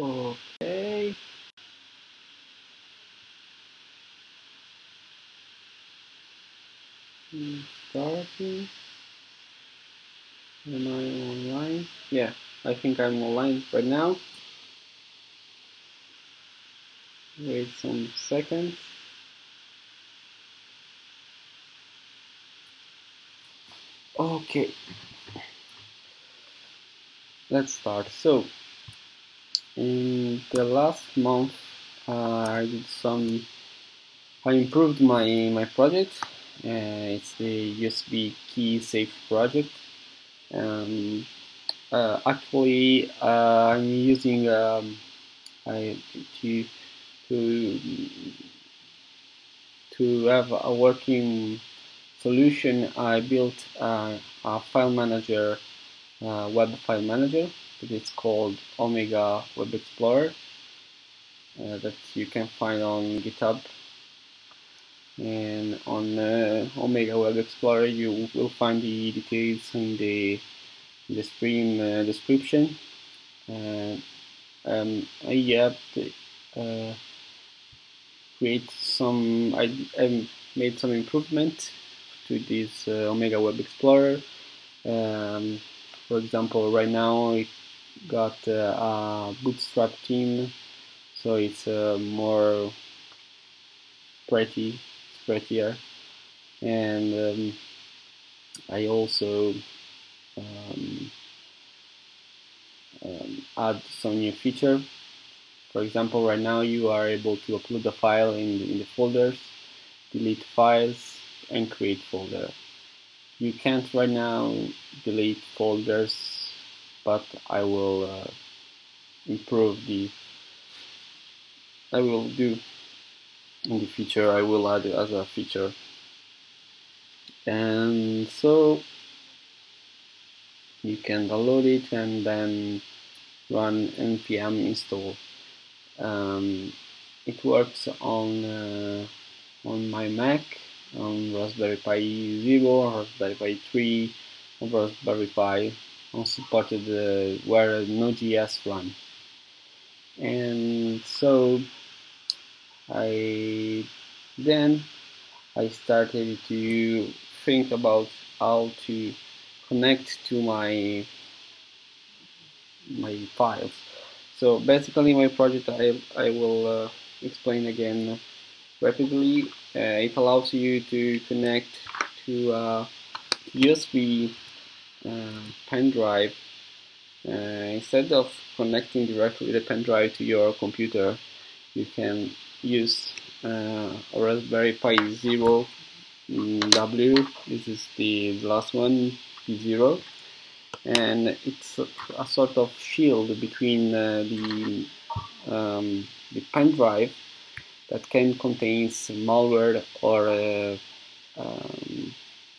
Okay. Starting. Am I online? Yeah, I think I'm online right now. Wait some seconds. Okay, let's start. So, in the last month, I did some. I improved my project. It's the UsbKey safe project. Um, Actually, I'm using I to to to have a working solution. I built a file manager, web file manager. It's called Omega Web Explorer that you can find on GitHub. And on Omega Web Explorer, you will find the details in the stream description. I have to, create some. I made some improvement to this Omega Web Explorer. Um, for example, right now it got a bootstrap theme, so it's more prettier, and I also um, add some new feature. For example, right now you are able to upload the file in the folders, delete files, and create folder. You can't right now delete folders, but I will improve the. I will do in the future. I will add it as a feature, and so you can download it and then run npm install. It works on my Mac, on Raspberry Pi 0, Raspberry Pi 3, and Raspberry Pi, unsupported where Node.js run. And so I then I started to think about how to connect to my files. So basically, my project I will explain again rapidly. It allows you to connect to a USB pendrive. Instead of connecting directly the pendrive to your computer, you can use a Raspberry Pi 0 W. This is the last one, P0, and it's a sort of shield between the pen drive that can contain malware or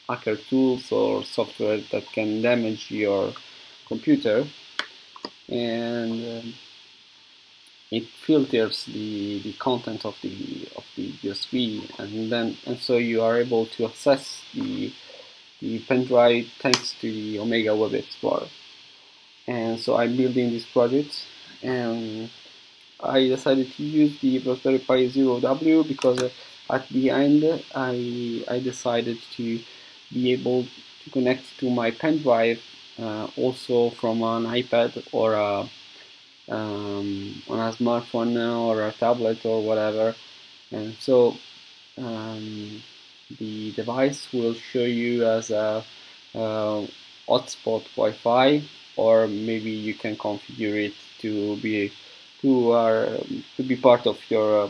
hacker tools or software that can damage your computer, and it filters the content of the USB, and so you are able to access the pen drive thanks to the Omega Web Explorer. And so I'm building this project, and I decided to use the Raspberry Pi 0W because at the end I decided to be able to connect to my pen drive also from an iPad or on a smartphone or a tablet or whatever. And so the device will show you as a hotspot Wi-Fi, or maybe you can configure it to be part of your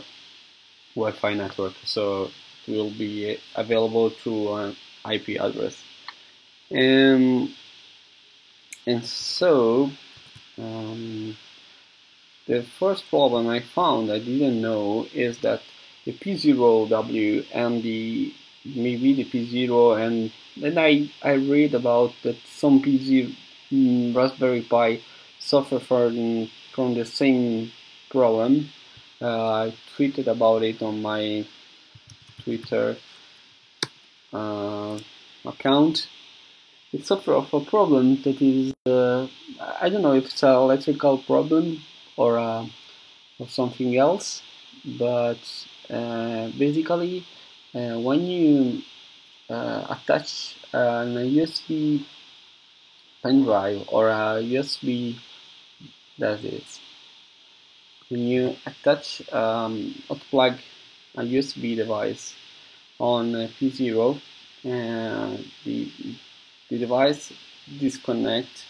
Wi-Fi network, so it will be available through an IP address. And so the first problem I found I didn't know is that the P0W and maybe the P0, and then I read about that some P0 Raspberry Pi suffer from the same problem. I tweeted about it on my Twitter account. It suffers of a problem that is I don't know if it's an electrical problem or something else. But basically, when you attach a USB pen drive or a USB, that is, when you attach or plug a USB device on P0, the device disconnects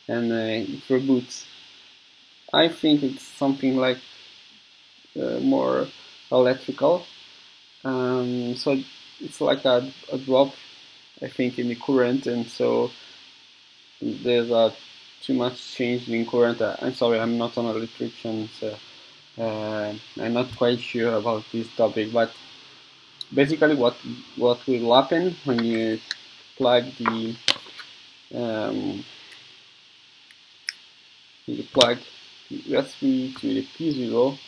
and it reboots. I think it's something like more electrical, so it's like a drop, I think, in the current, and so there's too much change in current. I'm sorry, I'm not an electrician, so I'm not quite sure about this topic, but basically what will happen when you plug the USB to the P0,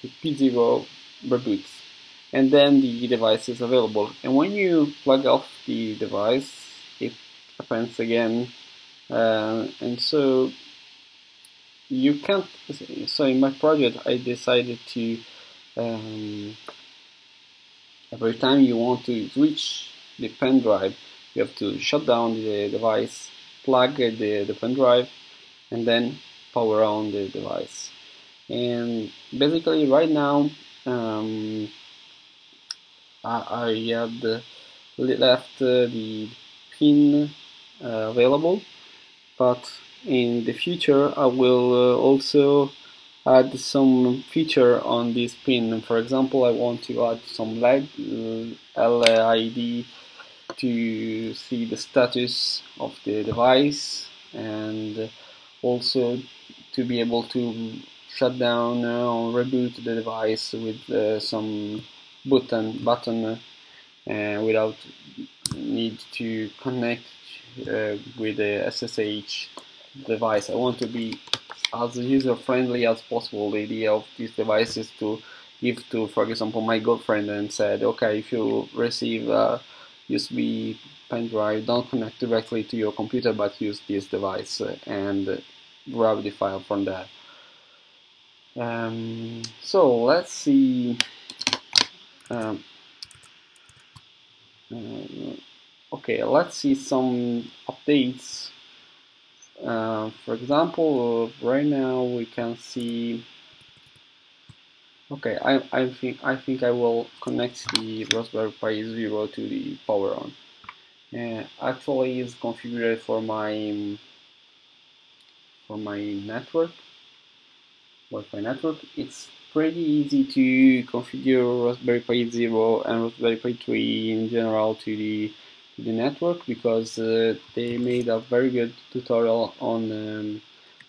the P0 reboots, and then the device is available. And when you plug off the device, it happens again, and so you can't. So in my project, I decided to every time you want to switch the pen drive, you have to shut down the device, plug the pen drive, and then power on the device. And basically right now I had left the pin available, but in the future I will also add some feature on this pin. For example, I want to add some LED to see the status of the device, and also to be able to shut down or reboot the device with some button without need to connect with the SSH device. I want to be as user friendly as possible. The idea of this device is to give to, for example, my girlfriend and said, okay, if you receive a USB pen drive, don't connect directly to your computer, but use this device and grab the file from there. So let's see. Okay, let's see some updates. For example, right now we can see. Okay, I think I will connect the Raspberry Pi Zero to the power on. Actually, it's configured for my network, Wi-Fi network. It's pretty easy to configure Raspberry Pi Zero and Raspberry Pi 3 in general to the network, because they made a very good tutorial on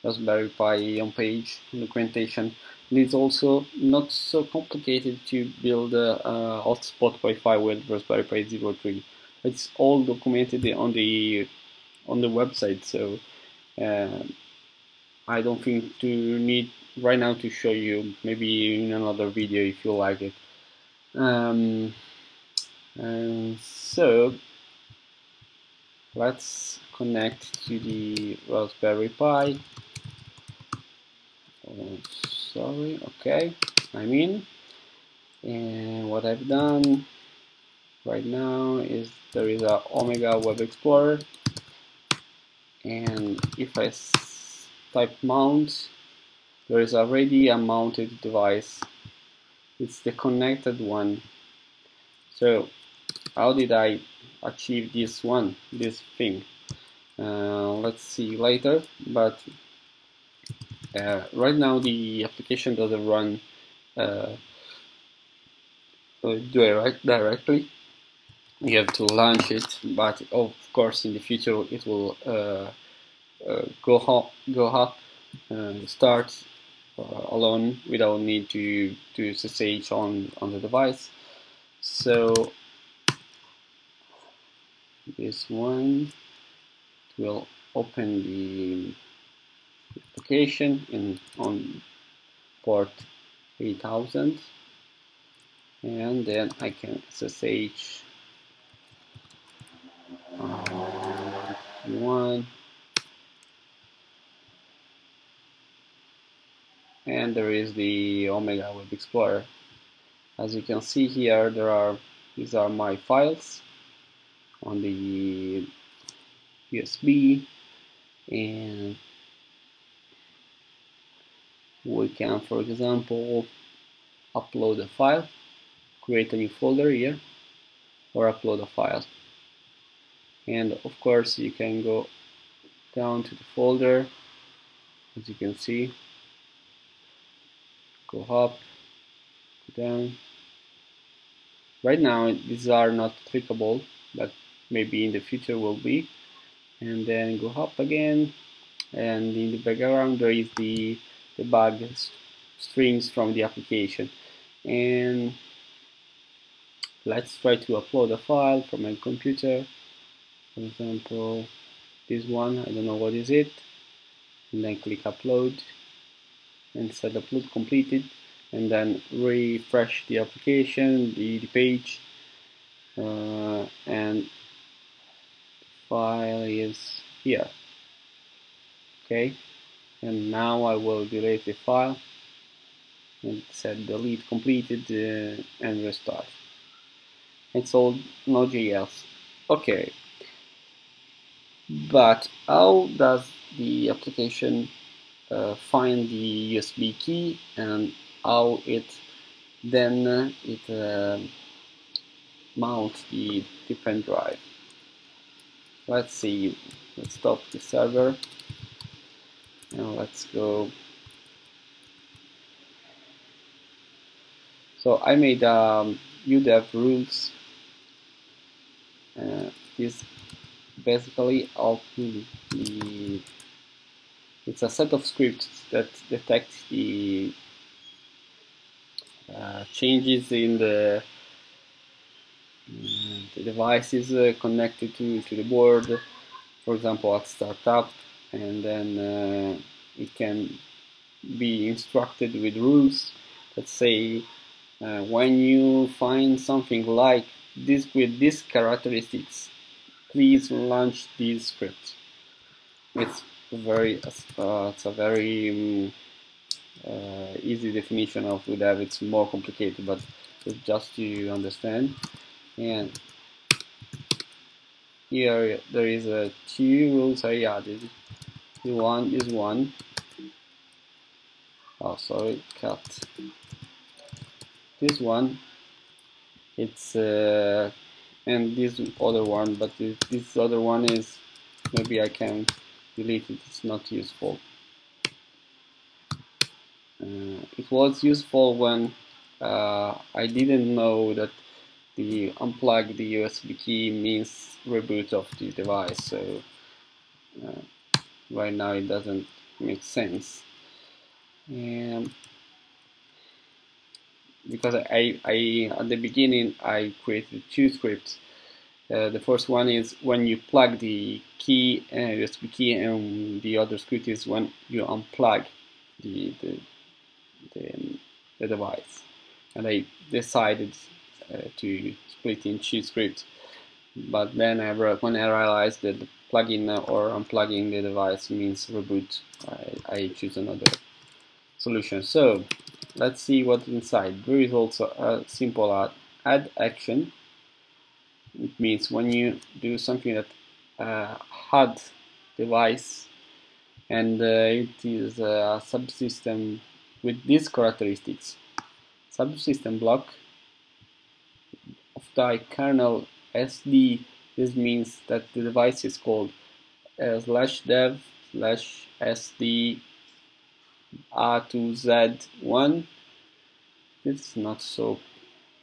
Raspberry Pi homepage documentation. And it's also not so complicated to build a hotspot Wi-Fi with Raspberry Pi Zero 3. It's all documented on the website, so I don't think to need right now to show you. Maybe in another video if you like it. And so let's connect to the Raspberry Pi. Oh, sorry, okay, I'm in. And what I've done right now is there is a Omega Web Explorer, and if I type mount, there is already a mounted device. It's the connected one. So how did I achieve this thing? Let's see later, but right now the application doesn't run directly. You have to launch it, but of course in the future it will go up start alone without need to SSH on the device. So this one will open the application on port 8000, and then I can SSH one. and there is the Omega Web Explorer. As you can see here, these are my files on the USB, and we can, for example, upload a file, create a new folder here, or upload a file. And of course you can go down to the folder, as you can see, go up, go down. Right now these are not clickable, but maybe in the future will be. And then go up again, and in the background there is the debug strings from the application. And let's try to upload a file from my computer. For example, this one, I don't know what is it. And then click upload and set upload completed, and then refresh the application, the page, and file is here. Okay, and now I will delete the file and set delete completed and restart. It's all Node.js. Okay, but how does the application find the USB key, and how it then mounts the pendrive? Let's see. Let's stop the server and let's go. So I made udev rules. This basically it's a set of scripts that detect the changes in the devices connected to the board, for example at startup, and then it can be instructed with rules that say when you find something like this with these characteristics, please launch these scripts. It's a very easy definition of udev. It's more complicated, but it's just to understand. And here there is two rules I added. This one. Oh, sorry, cut. This one. It's and this other one, but this other one is, maybe I can delete it. It's not useful. It was useful when I didn't know that the unplug the USB key means reboot of the device. So right now it doesn't make sense. Because I at the beginning I created two scripts. The first one is when you plug the key, USB key, and the other script is when you unplug the device. And I decided to split in two scripts. But then when I realized that plugging or unplugging the device means reboot, I choose another solution. So let's see what's inside. There is also a simple add action. It means when you do something that add device, and it is a subsystem with these characteristics. Subsystem block of type kernel SD. This means that the device is called /dev/sd A2Z1. This is not so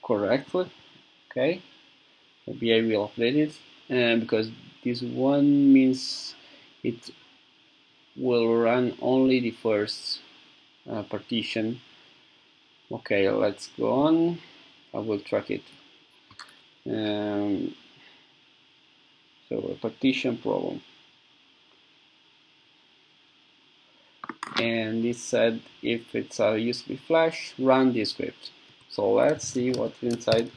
correctly. Okay, maybe I will update it, because this one means it will run only the first partition. Okay, let's go on. I will track it. So a partition problem, and this said if it's a USB flash, run this script. So let's see what's inside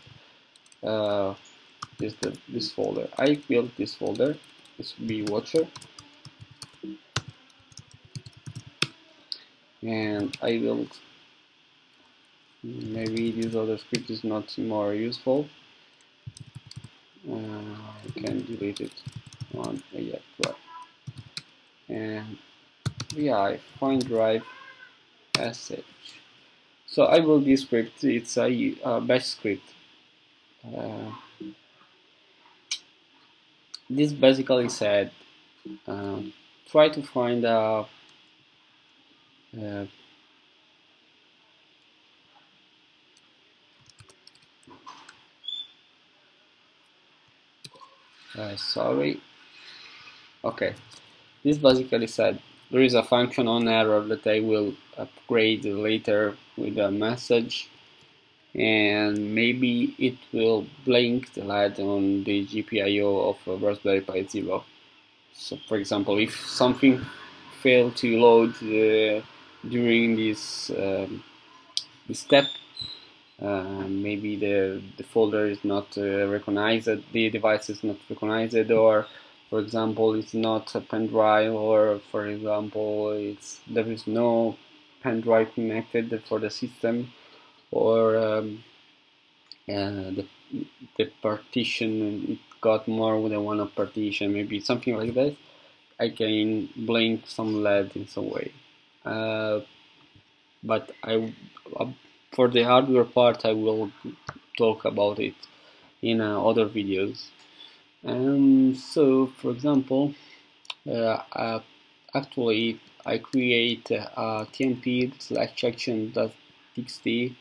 this folder. I built this folder, USB watcher, and I will, maybe this other script is not more useful. I can delete it on right. And yeah, I find drive sh. So I will this script. It's a bash script. This basically said, try to find a sorry. Okay. This basically said there is a function on error that I will upgrade later with a message, and maybe it will blink the light on the GPIO of a Raspberry Pi Zero. So, for example, if something failed to load during this step, maybe the folder is not recognized, the device is not recognized, or for example it's not a pendrive, or for example there is no pendrive connected for the system, or the partition, it got more than one partition, maybe something like that. I can blink some LED in some way, but for the hardware part I will talk about it in other videos. So for example, actually I create a tmp/action.txt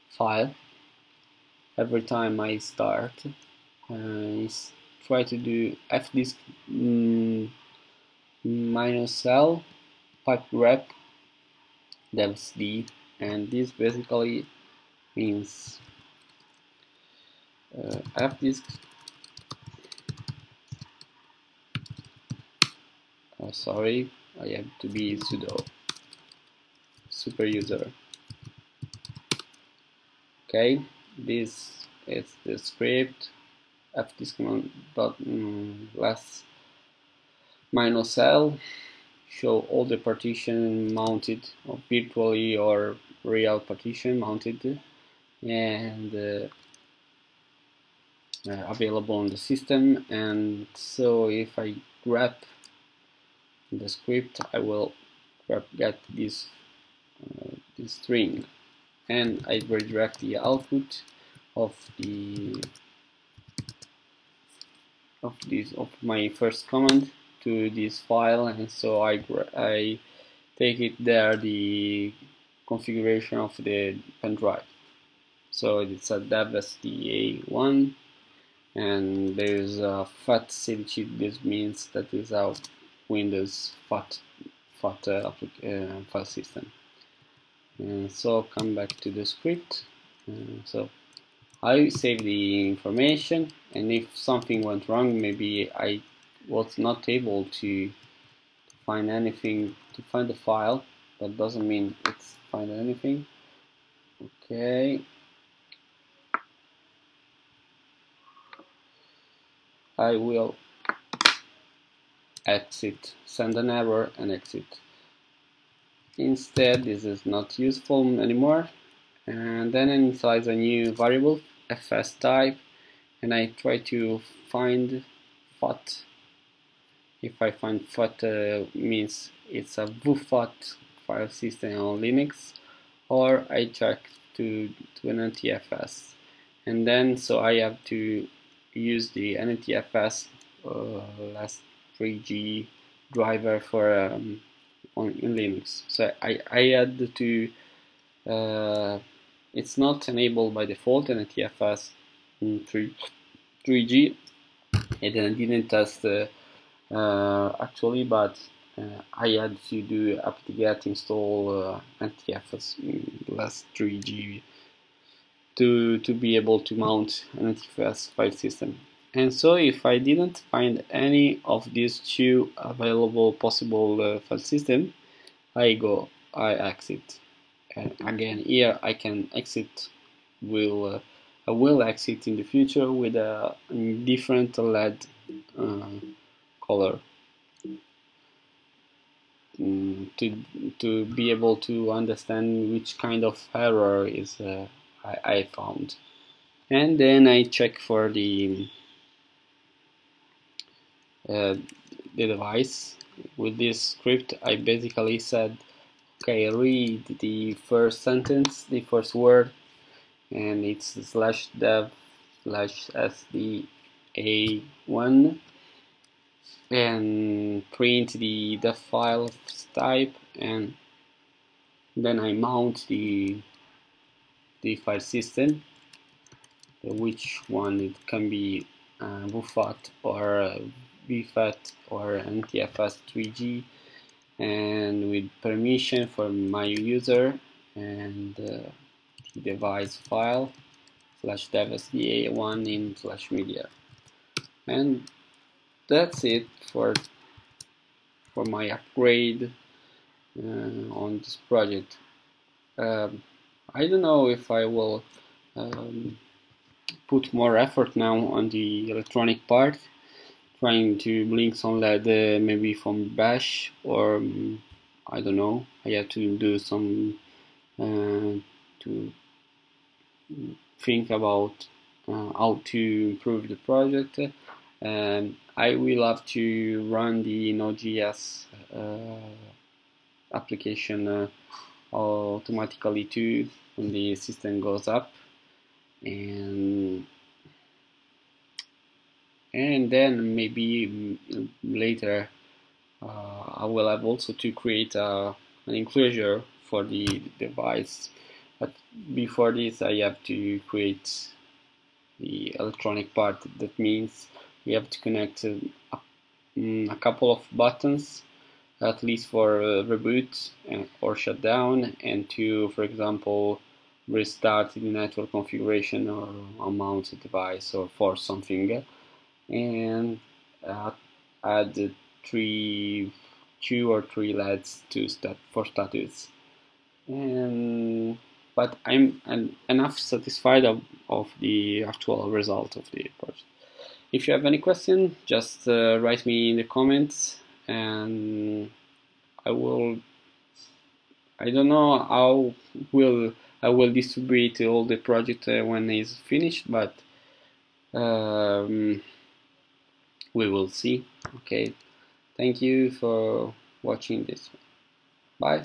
file every time I start. Try to do fdisk -l pipe grep devsd, and this basically means fdisk sorry, I have to be sudo super user. Okay, this is the script fdisk less -l, show all the partition mounted, or virtually or real partition mounted, and available on the system. And so if I grep the script, I will get this string, and I redirect the output of my first command to this file, and so I take it there, the configuration of the pendrive. So it's a devsda1, and there's a fat chip. This means that is a Windows fat file system. And so come back to the script. So I save the information, and if something went wrong, maybe I was not able to find anything, to find the file, that doesn't mean it's find anything. Okay, I will exit, send an error and exit. Instead, this is not useful anymore, and then I initialize a new variable fs type, and I try to find fat. If I find fat, means it's a vfat file system on Linux, or I check to an NTFS, and then so I have to use the NTFS last 3G driver for in Linux. So I had to it's not enabled by default NTFS 3G. I didn't test actually, but I had to do apt-get install NTFS last 3G to be able to mount an NTFS file system. And so if I didn't find any of these two available possible file system, I exit. And again, here I can exit. I will exit in the future with a different LED color. to be able to understand which kind of error is I found. And then I check for the device. With this script I basically said, okay, read the first sentence, the first word, and it's /dev/sda1, and print the def file type, and then I mount the file system, which one it can be WFAT or VFAT or NTFS 3G, and with permission for my user, and the device file /devsda1 in /media. And that's it for my upgrade on this project. I don't know if I will put more effort now on the electronic part, trying to blink some LED maybe from Bash, or I don't know, I have to do some to think about how to improve the project. I will have to run the Node.js application automatically too when the system goes up, and then maybe later I will have also to create an enclosure for the device. But before this I have to create the electronic part. That means we have to connect a couple of buttons, at least for reboot or shutdown, and to, for example, restart the network configuration or unmount the device or force something, and add two or three LEDs for status. But I'm enough satisfied of the actual result of the project. If you have any question, just write me in the comments, and I don't know how I will distribute all the project when it's finished, but we will see. Okay, thank you for watching this one. Bye.